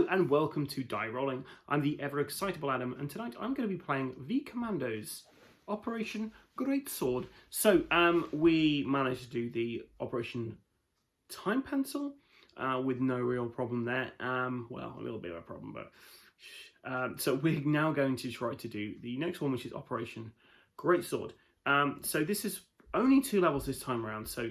Hello and welcome to Die Rolling. I'm the ever excitable Adam, and tonight I'm going to be playing V-Commandos, Operation Great Sword. So we managed to do the Operation Time Pencil with no real problem there. Well, a little bit of a problem, but so we're now going to try to do the next one, which is Operation Great Sword. So this is only 2 levels this time around, so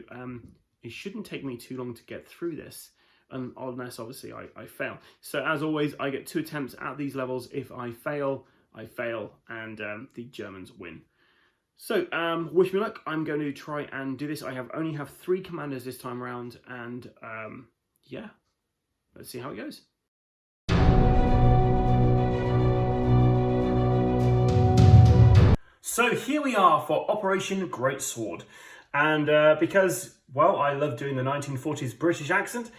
it shouldn't take me too long to get through this. Unless obviously I fail. So as always, I get 2 attempts at these levels. If I fail, and the Germans win. So wish me luck. I'm going to try and do this. I only have 3 commanders this time around, and yeah, let's see how it goes. So here we are for Operation Great Sword. And because, well, I love doing the 1940s British accent,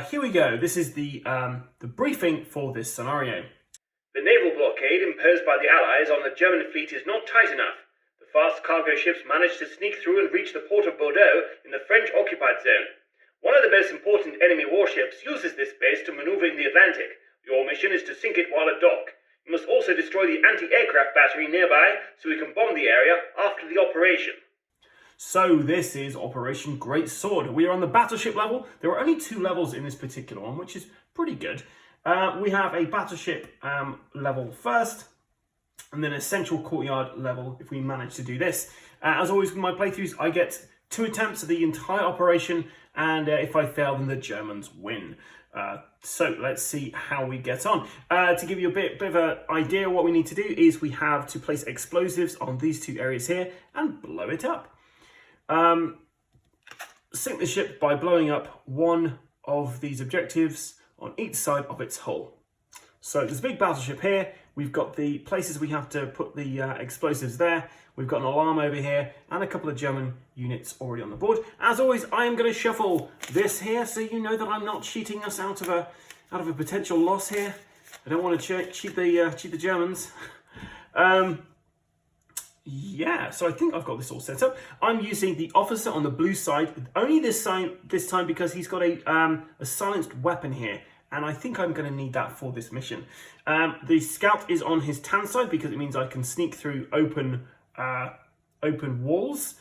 here we go. This is the briefing for this scenario. The naval blockade imposed by the Allies on the German fleet is not tight enough. The fast cargo ships managed to sneak through and reach the port of Bordeaux in the French-occupied zone. One of the most important enemy warships uses this base to maneuver in the Atlantic. Your mission is to sink it while at dock. You must also destroy the anti-aircraft battery nearby so we can bomb the area after the operation. So this is Operation Great Sword. We are on the battleship level. There are only 2 levels in this particular one, which is pretty good. We have a battleship level first, and then a central courtyard level if we manage to do this. As always with my playthroughs, I get 2 attempts at the entire operation, and if I fail, then the Germans win. So let's see how we get on. To give you a bit of an idea, what we need to do is we have to place explosives on these 2 areas here and blow it up. Sink the ship by blowing up one of these objectives on each side of its hull. So there's a big battleship here. We've got the places we have to put the explosives there. We've got an alarm over here and a couple of German units already on the board. As always, I am going to shuffle this here so you know that I'm not cheating us out of a potential loss here. I don't want to cheat the Germans. Yeah, so I think I've got this all set up. I'm using the officer on the blue side, only this time because he's got a silenced weapon here, and I think I'm going to need that for this mission. The scout is on his tan side because it means I can sneak through open walls.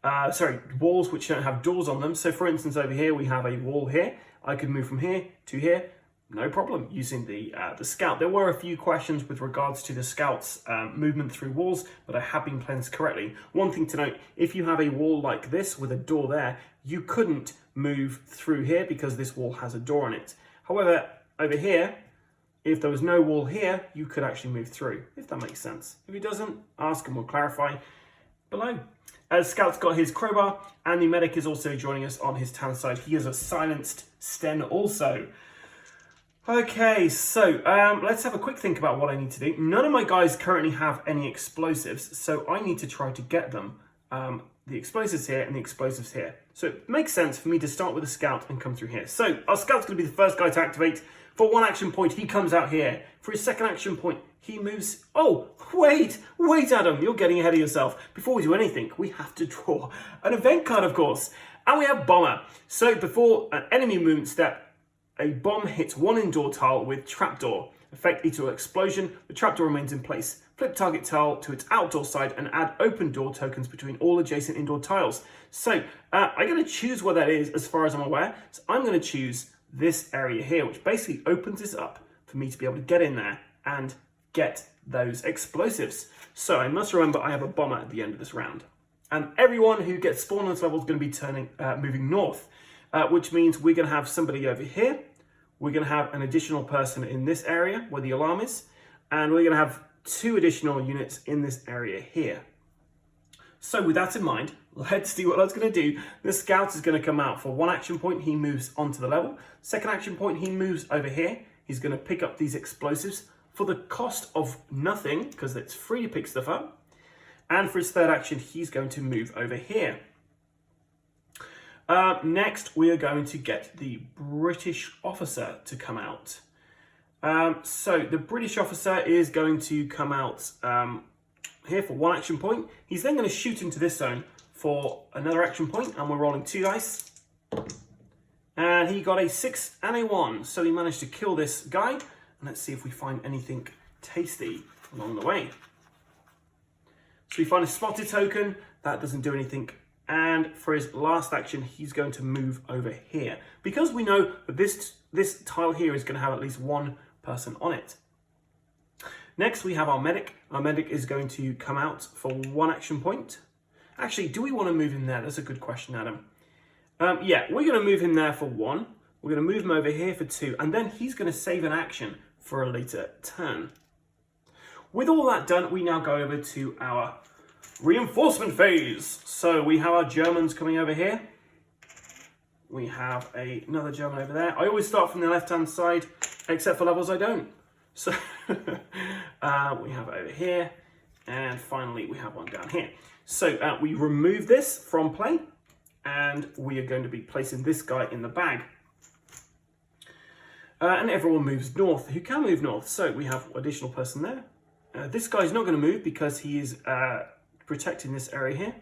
Walls which don't have doors on them. So for instance, over here we have a wall here. I could move from here to here. No problem using the scout. There were a few questions with regards to the scout's movement through walls, but I have been cleansed correctly. One thing to note, if you have a wall like this with a door there, you couldn't move through here because this wall has a door on it. However, over here, if there was no wall here, you could actually move through, if that makes sense. If it doesn't, ask and we'll clarify below. Scout's got his crowbar, and the medic is also joining us on his tan side. He is a silenced Sten also. Okay, so let's have a quick think about what I need to do. None of my guys currently have any explosives, so I need to try to get them. The explosives here and the explosives here. So it makes sense for me to start with a scout and come through here. So our scout's going to be the first guy to activate. For 1 action point, he comes out here. For his 2nd action point, he moves... Oh, wait, Adam, you're getting ahead of yourself. Before we do anything, we have to draw an event card, of course. And we have Bomber. So before an enemy movement step, a bomb hits one indoor tile with trapdoor. Effect equal to explosion. The trapdoor remains in place. Flip target tile to its outdoor side and add open door tokens between all adjacent indoor tiles. So I'm going to choose what that is as far as I'm aware. So I'm going to choose this area here, which basically opens this up for me to be able to get in there and get those explosives. So I must remember I have a bomber at the end of this round. And everyone who gets spawned on this level is going to be moving north, which means we're going to have somebody over here. We're going to have an additional person in this area where the alarm is, and we're going to have 2 additional units in this area here. So with that in mind, let's see what I was going to do. The scout is going to come out for 1 action point. He moves onto the level. 2nd action point, he moves over here. He's going to pick up these explosives for the cost of nothing because it's free to pick stuff up. And for his 3rd action, he's going to move over here. Next, we are going to get the British officer to come out. So the British officer is going to come out here for 1 action point. He's then going to shoot into this zone for another action point, and we're rolling 2 dice. And he got a 6 and a 1. So he managed to kill this guy. And let's see if we find anything tasty along the way. So we find a spotted token. That doesn't do anything. And for his last action, he's going to move over here. Because we know that this tile here is going to have at least one person on it. Next, we have our medic. Our medic is going to come out for 1 action point. Actually, do we want to move him there? That's a good question, Adam. Yeah, we're going to move him there for 1. We're going to move him over here for 2. And then he's going to save an action for a later turn. With all that done, we now go over to our reinforcement phase. So we have our Germans coming over here. We have another German over there. I always start from the left-hand side, except for levels I don't. So we have it over here. And finally, we have one down here. So we remove this from play. And we are going to be placing this guy in the bag. And everyone moves north, who can move north. So we have additional person there. This guy's not going to move because he is protecting this area here.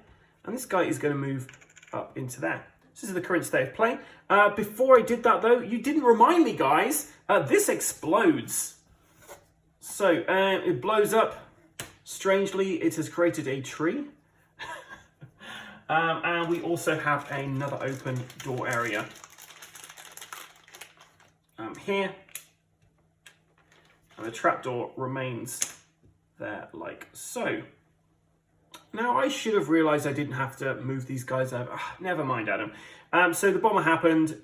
And this guy is going to move up into there. This is the current state of play. Before I did that though, you didn't remind me, guys. This explodes. So it blows up. Strangely, it has created a tree. And we also have another open door area here. And the trapdoor remains there like so. Now, I should have realized I didn't have to move these guys over. Never mind, Adam. So the bomber happened.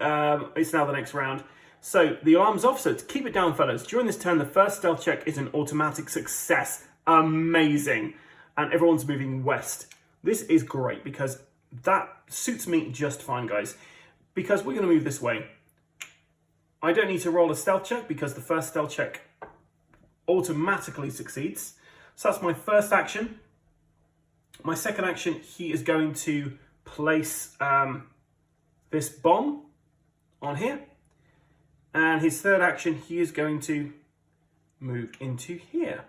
It's now the next round. So the alarm's off, so to keep it down, fellas. During this turn, the first stealth check is an automatic success. Amazing. And everyone's moving west. This is great because that suits me just fine, guys. Because we're going to move this way. I don't need to roll a stealth check because the first stealth check automatically succeeds. So that's my first action. My second action, he is going to place this bomb on here. And his third action, he is going to move into here.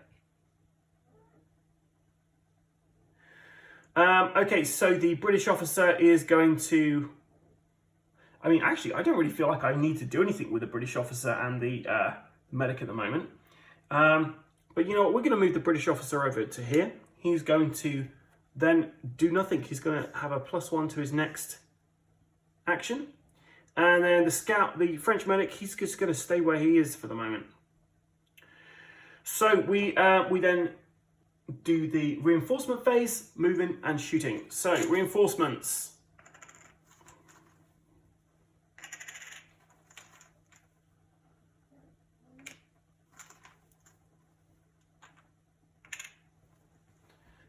Okay, so the British officer is going to... I mean, actually, I don't really feel like I need to do anything with the British officer and the medic at the moment. But you know what? We're going to move the British officer over to here. He's going to then do nothing. He's going to have a +1 to his next action. And then the scout, the French medic, he's just going to stay where he is for the moment. So we then do the reinforcement phase, moving and shooting. So reinforcements.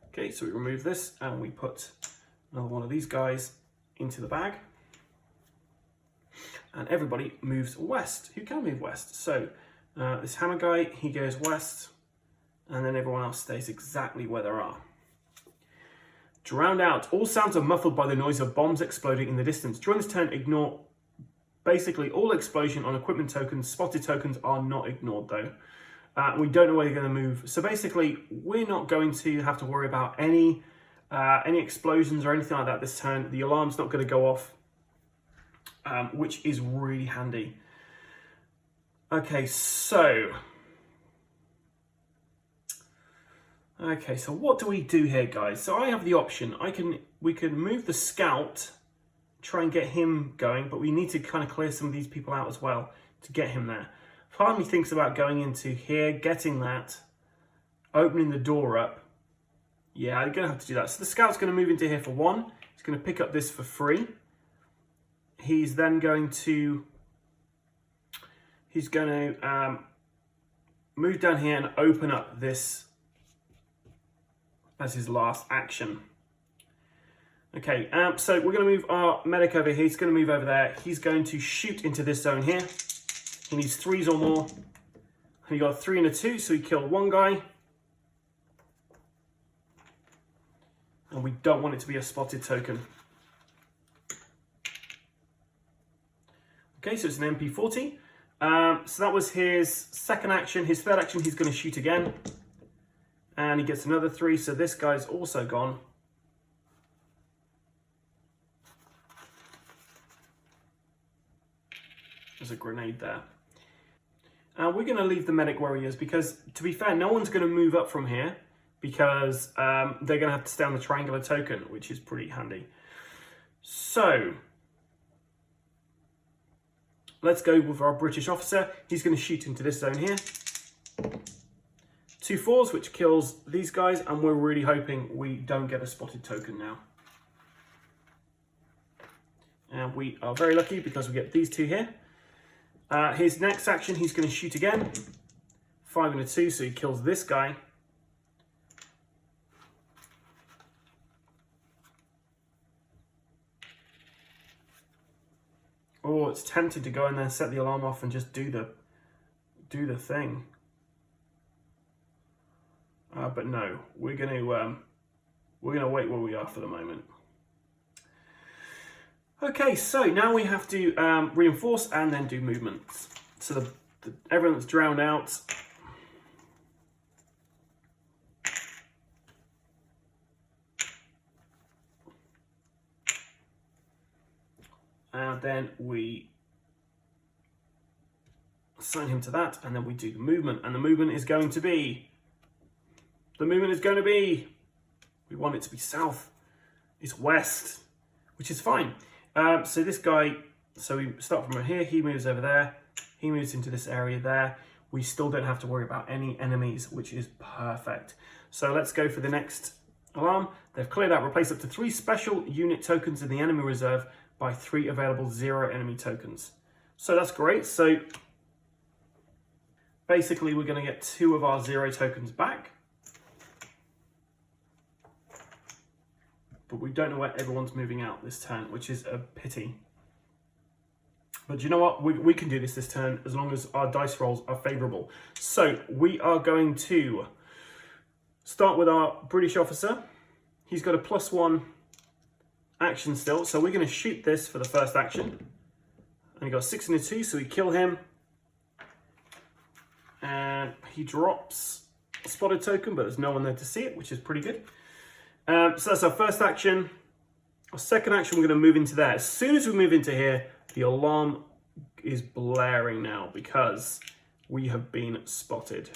Okay, so we remove this and we put another one of these guys into the bag. And everybody moves west. Who can move west? So this hammer guy, he goes west. And then everyone else stays exactly where they are. Drowned out. All sounds are muffled by the noise of bombs exploding in the distance. During this turn, ignore basically all explosion on equipment tokens. Spotted tokens are not ignored though. We don't know where they're going to move. So basically, we're not going to have to worry about any explosions or anything like that this turn. The alarm's not going to go off, which is really handy. Okay, so what do we do here, guys? So I have the option. We can move the scout, try and get him going, but we need to kind of clear some of these people out as well to get him there. Part of me thinks about going into here, getting that, opening the door up. Yeah, I'm going to have to do that. So the scout's going to move into here for 1. He's going to pick up this for free. He's then going to... move down here and open up this as his last action. Okay, so we're going to move our medic over here. He's going to move over there. He's going to shoot into this zone here. He needs 3s or more. He got a 3 and a 2, so he killed 1 guy. And we don't want it to be a spotted token. Okay, so it's an MP40. So that was his second action. His third action, he's going to shoot again. And he gets another 3, so this guy's also gone. There's a grenade there. And we're going to leave the medic where he is because, to be fair, no one's going to move up from here because they're going to have to stay on the triangular token, which is pretty handy. So, let's go with our British officer. He's going to shoot into this zone here. 2 4s, which kills these guys, and we're really hoping we don't get a spotted token now. And we are very lucky because we get these 2 here. His next action, he's going to shoot again. 5 and a 2, so he kills this guy. Oh, it's tempted to go in there, set the alarm off, and just do the thing. But no, we're gonna wait where we are for the moment. Okay, so now we have to reinforce and then do movements. So everyone that's drowned out. And then we assign him to that, and then we do the movement. And the movement is going to be, we want it to be south. It's west, which is fine. So this guy, so we start from here, he moves over there, he moves into this area there. We still don't have to worry about any enemies, which is perfect. So let's go for the next alarm. They've cleared out, replaced up to 3 special unit tokens in the enemy reserve by 3 available 0 enemy tokens. So that's great. So basically we're going to get 2 of our 0 tokens back. But we don't know where everyone's moving out this turn, which is a pity. But you know what? We can do this turn as long as our dice rolls are favourable. So we are going to start with our British officer. He's got a +1 action still. So we're going to shoot this for the first action. And he got 6 and a 2, so we kill him. And he drops a spotted token, but there's no one there to see it, which is pretty good. So that's our first action. Our second action, we're going to move into there. As soon as we move into here, the alarm is blaring now because we have been spotted.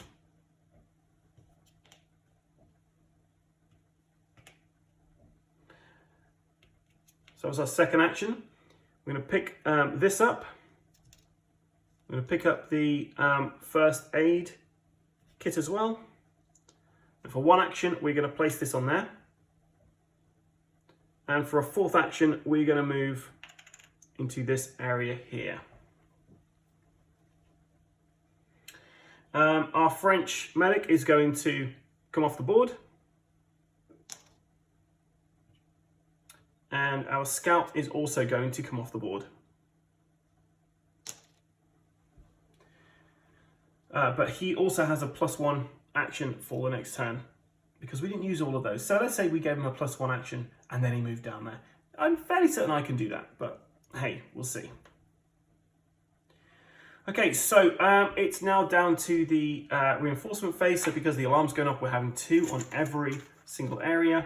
So that's our second action. We're going to pick this up. I'm going to pick up the first aid kit as well. And for one action, we're going to place this on there. And for a fourth action, we're going to move into this area here. Our French medic is going to come off the board. And our scout is also going to come off the board. But he also has a +1 action for the next turn because we didn't use all of those. So let's say we gave him a +1 action and then he moved down there. I'm fairly certain I can do that, but hey, we'll see. Okay, so it's now down to the reinforcement phase. So because the alarm's going off, we're having 2 on every single area.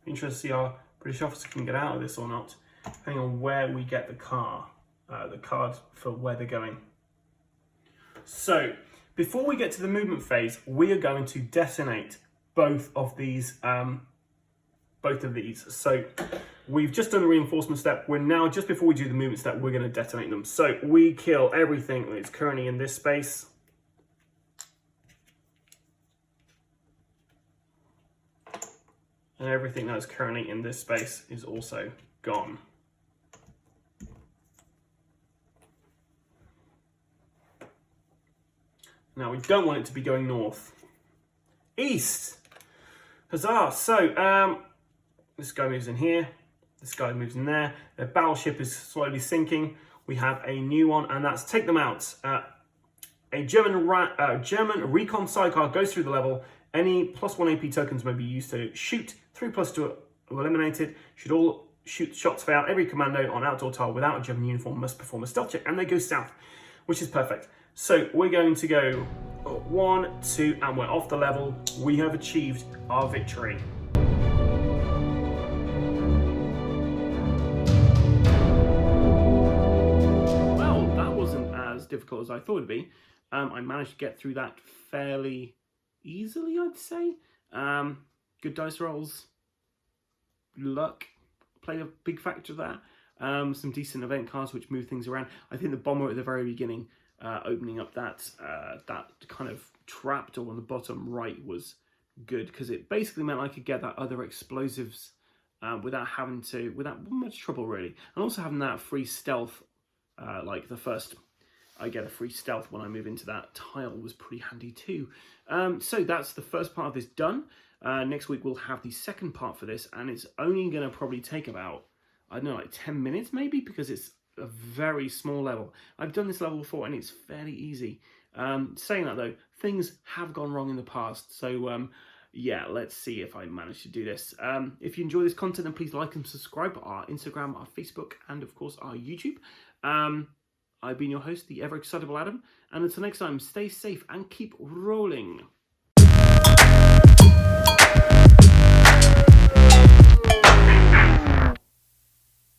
Interested to see our British officer can get out of this or not, depending on where we get the card for where they're going. So before we get to the movement phase, we are going to detonate both of these. So we've just done the reinforcement step. We're now, just before we do the movement step, we're going to detonate them. So we kill everything that's currently in this space. And everything that's currently in this space is also gone. Now we don't want it to be going north. East! Huzzah! So, this guy moves in here. This guy moves in there. Their battleship is slowly sinking. We have a new one, and that's take them out. A German recon sidecar goes through the level. Any +1 AP tokens may be used to shoot. 3+2 are eliminated. Should all shots fail, every commando on outdoor tile without a German uniform must perform a stealth check, and they go south, which is perfect. So we're going to go 1, 2, and we're off the level. We have achieved our victory. Well, that wasn't as difficult as I thought it'd be. I managed to get through that fairly easily, I'd say. Good dice rolls, luck played a big factor there. Some decent event cards which move things around. I think the bomber at the very beginning, opening up that kind of trap door on the bottom right was good, because it basically meant I could get that other explosives without much trouble really, and also having that free stealth, like the first. I get a free stealth when I move into that tile was pretty handy too. So that's the first part of this done. Next week we'll have the second part for this, and it's only going to probably take about, I don't know, like 10 minutes maybe, because it's a very small level. I've done this level before and it's fairly easy. Saying that though, things have gone wrong in the past. So yeah, let's see if I manage to do this. If you enjoy this content, then please like and subscribe. Our Instagram, our Facebook, and of course our YouTube. I've been your host, the ever excitable Adam, and until next time, stay safe and keep rolling.